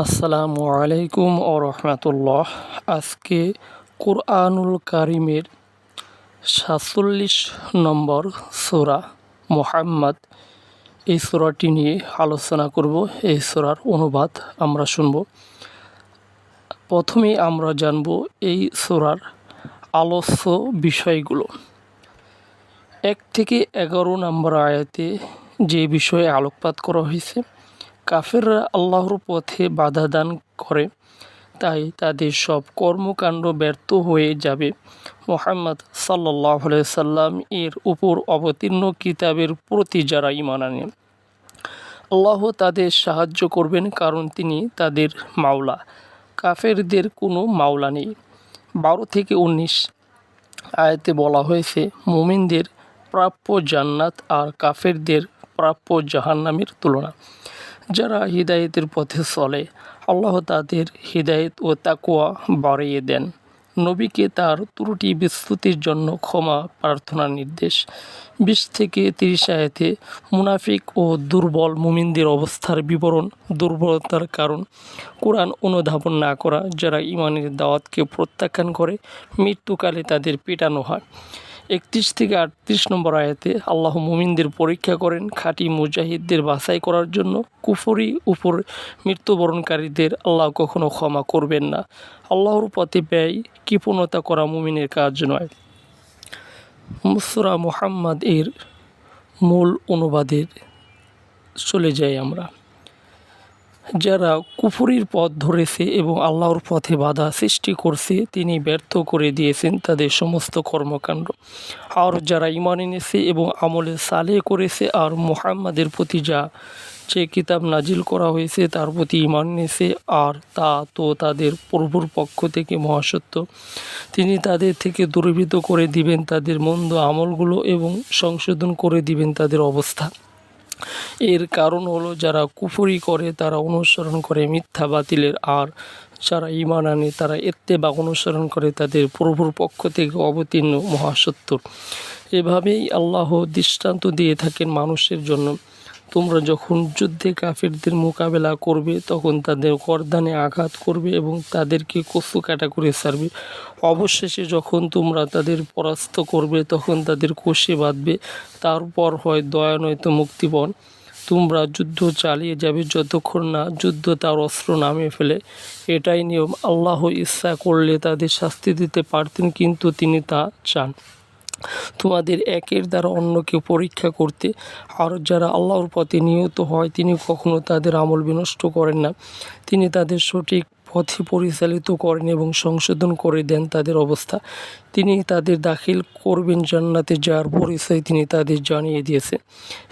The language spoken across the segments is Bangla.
আসসালামু আলাইকুম ও রহমতুল্লাহ। আজকে কুরআনুল কারিমের 47 নম্বর সূরা মুহাম্মদ এই সূরাটি নিয়ে আলোচনা করব। এই সূরার অনুবাদ আমরা শুনব। প্রথমে আমরা জানব এই সূরার আলোচ্য বিষয়গুলো। 1 থেকে 11 নম্বর আয়াতে যে বিষয়ে আলোকপাত করা হয়েছে, কাফেররা আল্লাহর পথে বাধা দান করে, তাই তাদের সব কর্মকাণ্ড ব্যর্থ হয়ে যাবে। মুহাম্মদ সাল্লাল্লাহু আলাইহি সাল্লাম এর উপর অবতীর্ণ কিতাবের প্রতি যারা ঈমান আনে, আল্লাহ তাদের সাহায্য করবেন, কারণ তিনি তাদের মাওলা। কাফেরদের কোনো মাওলা নেই। 12 থেকে 19 আয়াতে বলা হয়েছে মুমিনদের প্রাপ্য জান্নাত আর কাফেরদের প্রাপ্য জাহান্নামের তুলনা। যারা হিদায়েতের পথে চলে, আল্লাহ তাদের হিদায়েত ও তাকওয়া বাড়িয়ে দেন। নবীকে তার ত্রুটি বিস্তুতির জন্য ক্ষমা প্রার্থনার নির্দেশ। 20 থেকে 30 আয়াতে মুনাফিক ও দুর্বল মুমিনদের অবস্থার বিবরণ। দুর্বলতার কারণ কোরআন অনুধাবন না করা। যারা ঈমানের দাওয়াতকে প্রত্যাখ্যান করে, মৃত্যুকালে তাদের পেটানো হয়। 31 থেকে 38 নম্বর আয়াতে আল্লাহ মুমিনদের পরীক্ষা করেন খাঁটি মুজাহিদদের বাছাই করার জন্য। কুফরি উপর মৃত্যুবরণকারীদের আল্লাহ কখনো ক্ষমা করবেন না। আল্লাহর পথে ব্যয় কৃপণতা করা মুমিনের কাজ নয়। সূরা মুহাম্মদ এর মূল অনুবাদে চলে যাই আমরা। যারা কুফরির পথ ধরেছে এবং আল্লাহর পথে বাধা সৃষ্টি করছে, তিনি ব্যর্থ করে দিয়েছেন তাদের সমস্ত কর্মকাণ্ড। আর যারা ঈমান এনেছে এবং আমলে সালেহ করেছে আর মুহাম্মাদের প্রতি যে কিতাব নাজিল করা হয়েছে তার প্রতি ঈমান এনেছে, আর তা তো তাদের প্রভুর পক্ষ থেকে মহাসত্য, তিনি তাদের থেকে দূরীভূত করে দিবেন তাদের মন্দ আমলগুলো এবং সংশোধন করে দিবেন তাদের অবস্থা। এর কারণ হলো যারা কুফরি করে তারা অনুসরণ করে মিথ্যা বাতিলের, আর যারা ঈমান আনে তারা ইত্তেবা অনুসরণ করে তাদের প্রভুর পক্ষ থেকে অবতীর্ণ মহাসত্যর। এভাবেই আল্লাহ দৃষ্টান্ত দিয়ে থাকেন মানুষের জন্য। তোমরা যখন যুদ্ধে কাফিরদের মোকাবেলা করবে, তখন তাদের গর্দানে আঘাত করবে এবং তাদেরকে কচু কাটা করে ছাড়বে। অবশেষে যখন তোমরা তাদের পরাস্ত করবে, তখন তাদের কষে বাঁধবে। তারপর হয় দয়া নয়তো মুক্তিপণ। তোমরা যুদ্ধ চালিয়ে যাবে যতক্ষণ না যুদ্ধ তার অস্ত্র নামিয়ে ফেলে। এটাই নিয়ম। আল্লাহ ইচ্ছা করলে তাদের শাস্তি দিতে পারতেন, কিন্তু তিনি তা চান তোমাদের একের দ্বারা অন্যকে পরীক্ষা করতে। আর যারা আল্লাহর পথে নিহত হয়, তিনি কখনো তাদের আমল বিনষ্ট করেন না। তিনি তাদের সঠিক পথে পরিচালিত করেন এবং সংশোধন করে দেন তাদের অবস্থা। তিনি তাদের দাখিল করবেন জান্নাতে, যার পরিচয় তিনি তাদের জানিয়ে দিয়েছেন।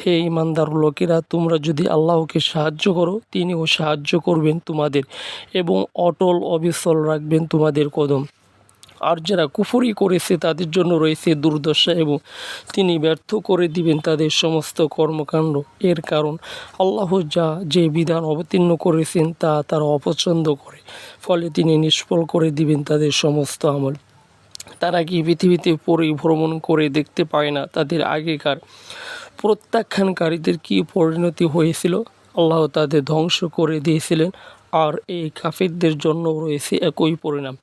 হে ঈমানদার লোকেরা, তোমরা যদি আল্লাহকে সাহায্য করো, তিনিও সাহায্য করবেন তোমাদের এবং অটল অবিচল রাখবেন তোমাদের কদম। আর যারা কুফরি করেছে তাদের জন্য রয়েছে দুর্দশা এবং তিনি ব্যর্থ করে দিবেন তাদের সমস্ত কর্মকাণ্ড। এর কারণ আল্লাহ যে বিধান অবতীর্ণ করেছেন তা তারা অপছন্দ করে, ফলে তিনি নিষ্ফল করে দিবেন তাদের সমস্ত আমল। তারা কি পৃথিবীতে পরিভ্রমণ করে দেখতে পায় না তাদের আগেকার প্রত্যাখ্যানকারীদের কি পরিণতি হয়েছিল? আল্লাহ তাদের ধ্বংস করে দিয়েছিলেন, আর এই কাফিরদের জন্য রয়েছে একই পরিণাম।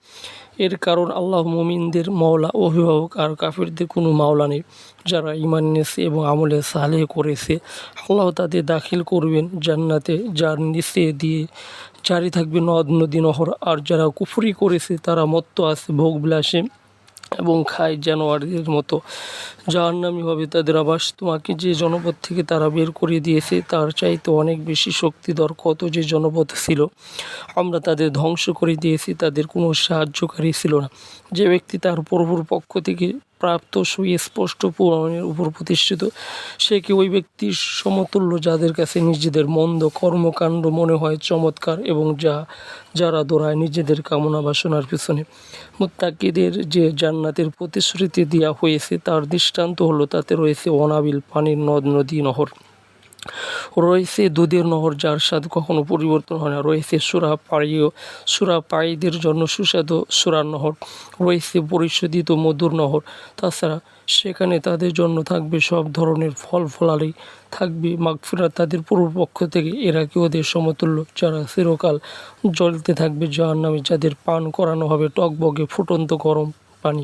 এর কারণ আল্লাহ মুমিনদের মাওলা অভিভাবক, আর কাফিরদের কোনো মাওলা নেই। যারা ঈমান এনেছে এবং আমলে সালেহ করেছে, আল্লাহ তাদের দাখিল করবেন জান্নাতে, যার নিচে দিয়ে জারি থাকবে নদ নদী নহর। আর যারা কুফরি করেছে তারা মত্ত আছে ভোগবিলাসে এবং খায় জানোয়ারদের মতো। জাহান্নামী হবে তাদের আবাস। তোমাকে যে জনপদ থেকে তারা বের করে দিয়েছে তার চাইতে অনেক বেশি শক্তিধর কত যে জনপদ ছিল, আমরা তাদের ধ্বংস করে দিয়েছি, তাদের কোনো সাহায্যকারী ছিল না। যে ব্যক্তি তার প্রভুর পক্ষ থেকে প্রাপ্ত সুস্পষ্ট প্রমাণের উপর প্রতিষ্ঠিত, সে কি ওই ব্যক্তির সমতুল্য যাদের কাছে নিজেদের মন্দ কর্মকাণ্ড মনে হয় চমৎকার এবং যারা দৌড়ায় নিজেদের কামনা বাসনার পিছনে। মুত্তাকিদের যে জান্নাতের প্রতিশ্রুতি দেওয়া হয়েছে তার দৃষ্টান্ত হলো তাতে রয়েছে অনাবিল পানির নদ নদী নহর। রয়েছে দুধের নহর যার স্বাদ কখনো পরিবর্তন হয় না, রয়েছে সুরাপায়ীদের জন্য সুস্বাদু সুরার নহর, রয়েছে পরিশোধিত মধুর নহর। তাছাড়া সেখানে তাদের জন্য থাকবে সব ধরনের ফল ফলারি, থাকবে মাগফিরাত তাদের পূর্বপক্ষ থেকে, এরা কি ওদের সমতুল্য যারা চিরকাল জ্বলতে থাকবে জাহান্নামে, যাদের পান করানো হবে টকবগে ফুটন্ত গরম পানি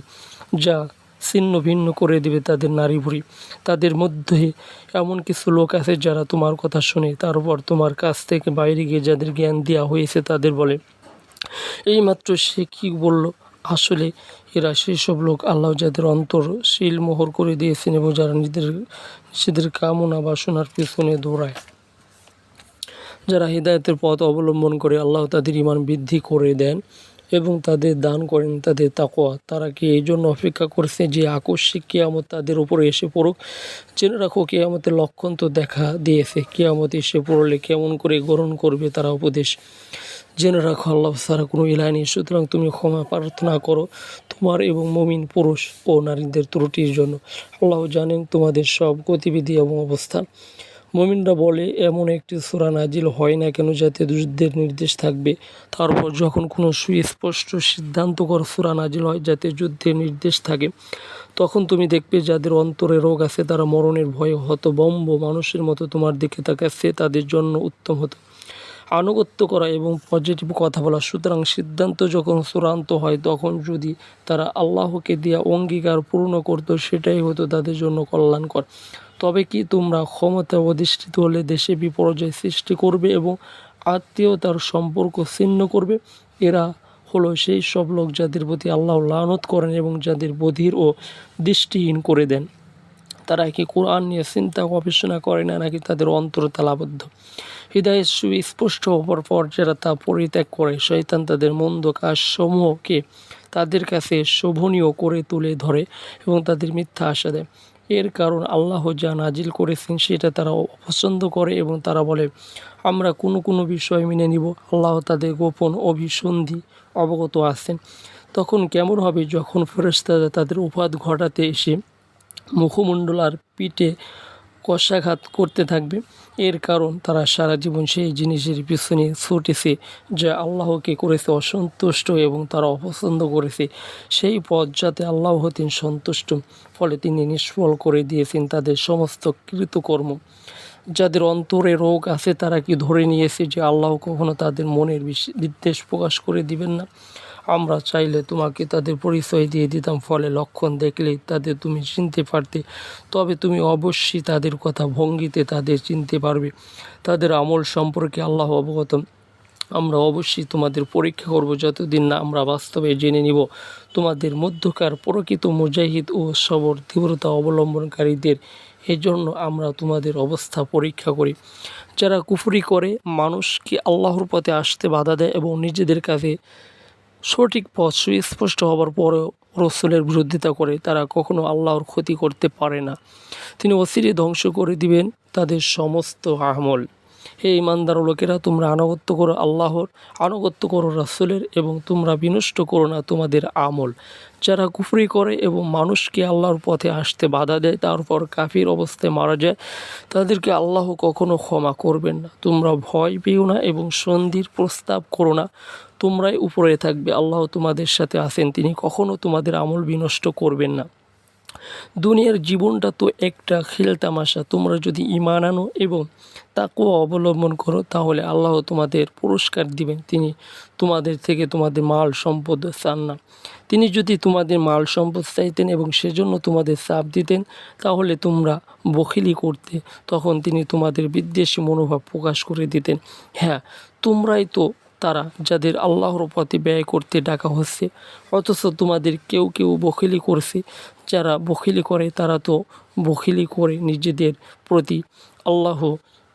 যা ছিন্ন ভিন্ন করে দিবে তাদের নারী ভুঁড়ি। তাদের মধ্যে এমন কিছু লোক আছে যারা তোমার কথা শুনে তারপর তোমার কাছ থেকে বাইরে গিয়ে যাদের জ্ঞান দেওয়া হয়েছে তাদের বলে, এইমাত্র সে কি বলল। আসলে এরা সেসব লোক আল্লাহ যাদের অন্তর মোহর করে দিয়েছেন এবং যারা নিজেদের কামনা বাসনার পিছনে দৌড়ায়। যারা হিদায়তের পথ অবলম্বন করে আল্লাহ তাদের ঈমান বৃদ্ধি করে দেন এবং তাদের দান করেন তাদের তাকওয়া। তারা কি এই জন্য অপেক্ষা করছে যে আকস্মিক কিয়ামত তাদের উপরে এসে পড়ুক? জেনে রাখো কিয়ামতের লক্ষণ তো দেখা দিয়েছে। কিয়ামত এসে পড়লে কেমন করে গ্রহণ করবে তারা উপদেশ। জেনে রাখো আল্লাহ ছাড়া কোনো ইলাহ নেই, সুতরাং তুমি ক্ষমা প্রার্থনা করো তোমার এবং মুমিন পুরুষ ও নারীদের ত্রুটির জন্য। আল্লাহ জানেন তোমাদের সব গতিবিধি এবং অবস্থান। মুমিনরা বলে, এমন একটি সূরা নাজিল হয় না কেন যাতে যুদ্ধের নির্দেশ থাকবে? তারপর যখন কোনো সুস্পষ্ট সিদ্ধান্তকর সূরা নাজিল হয় যাতে যুদ্ধের নির্দেশ থাকে, তখন তুমি দেখবে যাদের অন্তরে রোগ আছে তারা মরণের ভয়ে হতভম্ব মানুষের মতো তোমার দিকে তাকাচ্ছে। তাদের জন্য উত্তম হতো আনুগত্য করা এবং পজিটিভ কথা বলা। সুতরাং সিদ্ধান্ত যখন চূড়ান্ত হয় তখন যদি তারা আল্লাহকে দেওয়া অঙ্গীকার পূর্ণ করতো সেটাই হতো তাদের জন্য কল্যাণকর। তবে কি তোমরা ক্ষমতা অধিষ্ঠিত হলে দেশে বিপর্যয় সৃষ্টি করবে এবং আত্মীয়তার সম্পর্ক ছিন্ন করবে? এরা হলো সেই সব লোক যাদের প্রতি আল্লাহ লানত করেন এবং যাদের বধির ও দৃষ্টিহীন করে দেন। তারা কি কোরআন নিয়ে চিন্তা গবেষণা করে না, নাকি তাদের অন্তর তালাবদ্ধ? হৃদয়ের সুস্পষ্ট হওয়ার পর যারা তা পরিত্যাগ করে, শয়তান তাদের মন্দ কাজসমূহকে তাদের কাছে শোভনীয় করে তুলে ধরে এবং তাদের মিথ্যা আশা দেয়। এর কারণ আল্লাহ যা নাজিল করেছেন সেটা তারা অপছন্দ করে এবং তারা বলে, আমরা কোনো বিষয় মেনে নিব। আল্লাহ তাদের গোপন অভিসন্ধি অবগত আছেন। তখন কেমন হবে যখন ফেরেশতারা তাদের উপাদ ঘটাতে এসে মুখমণ্ডল আর পিঠে কষাঘাত করতে থাকবে? এর কারণ তারা সারা জীবন সেই জিনিসের পিছনে ছুটেছে যা আল্লাহকে করেছে অসন্তুষ্ট এবং তারা অপছন্দ করেছে সেই পথ যাতে আল্লাহ হতেন সন্তুষ্ট। ফলে তিনি নিষ্ফল করে দিয়েছেন তাদের সমস্ত কৃতকর্ম। যাদের অন্তরে রোগ আছে তারা কি ধরে নিয়েছে যে আল্লাহ কখনো তাদের মনের বিদ্বেষ প্রকাশ করে দিবেন না? আমরা চাইলে তোমাকে তাদের পরিচয় দিয়ে দিতাম, ফলে লক্ষণ দেখলেই তাদের তুমি চিনতে পারতে। তবে তুমি অবশ্যই তাদের কথা ভঙ্গিতে তাদের চিনতে পারবে। তাদের আমল সম্পর্কে আল্লাহ অবগত। আমরা অবশ্যই তোমাদের পরীক্ষা করব যতদিন না আমরা বাস্তবে জেনে নিব তোমাদের মধ্যকার প্রকৃত মুজাহিদ ও সবর তীব্রতা অবলম্বনকারীদের। এজন্য আমরা তোমাদের অবস্থা পরীক্ষা করি। যারা কুফরি করে, মানুষকে আল্লাহর পথে আসতে বাধা দেয় এবং নিজেদের কাছে সঠিক পথ সুস্পষ্ট হবার পরেও রসুলের বিরোধিতা করে, তারা কখনো আল্লাহর ক্ষতি করতে পারে না। তিনি অচিরে ধ্বংস করে দিবেন তাদের সমস্ত আমল। হে ইমানদার লোকেরা, তোমরা আনুগত্য করো আল্লাহর, আনুগত্য করো রাসূলের এবং তোমরা বিনষ্ট করো না তোমাদের আমল। যারা কুফরি করে এবং মানুষকে আল্লাহর পথে আসতে বাধা দেয় তারপর কাফির অবস্থায় মারা যায়, তাদেরকে আল্লাহ কখনো ক্ষমা করবেন না। তোমরা ভয় পেও না এবং সন্ধির প্রস্তাব করো না, তোমরাই উপরে থাকবে। আল্লাহ তোমাদের সাথে আছেন, তিনি কখনো তোমাদের আমল বিনষ্ট করবেন না। দুনিয়ার জীবনটা তো একটা খেলতামাশা। তোমরা যদি ঈমান আনো এবং তাকওয়া অবলম্বন করো তাহলে আল্লাহ তোমাদের পুরস্কার দিবেন। তিনি তোমাদের থেকে তোমাদের মাল সম্পদ চান না। তিনি যদি তোমাদের মাল সম্পদ চাইতেন এবং সেজন্য তোমাদের চাপ দিতেন তাহলে তোমরা বখিলি করতে, তখন তিনি তোমাদের বিদ্বেষী মনোভাব প্রকাশ করে দিতেন। হ্যাঁ, তোমরাই তো তারা যাদের আল্লাহর পথে ব্যয় করতে ডাকা হচ্ছে, অথচ তোমাদের কেউ কেউ বখিলি করছে। যারা বখিলি করে তারা তো বখিলি করে নিজেদের প্রতি। আল্লাহ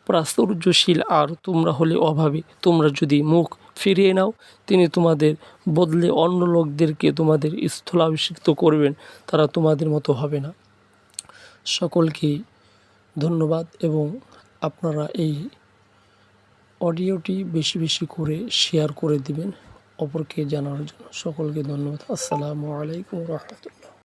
প্রাচুর্যশীল আর তোমরা হলে অভাবী। তোমরা যদি মুখ ফিরিয়ে নাও তিনি তোমাদের বদলে অন্য লোকদেরকে তোমাদের স্থলাভিষিক্ত করবেন, তারা তোমাদের মতো হবে না। সকলকে ধন্যবাদ এবং আপনারা এই অডিওটি বেশি বেশি করে শেয়ার করে দিবেন অপরকে জানার জন্য। সকলকে ধন্যবাদ। আসসালামু আলাইকুম ওয়া রাহমাতুল্লাহ।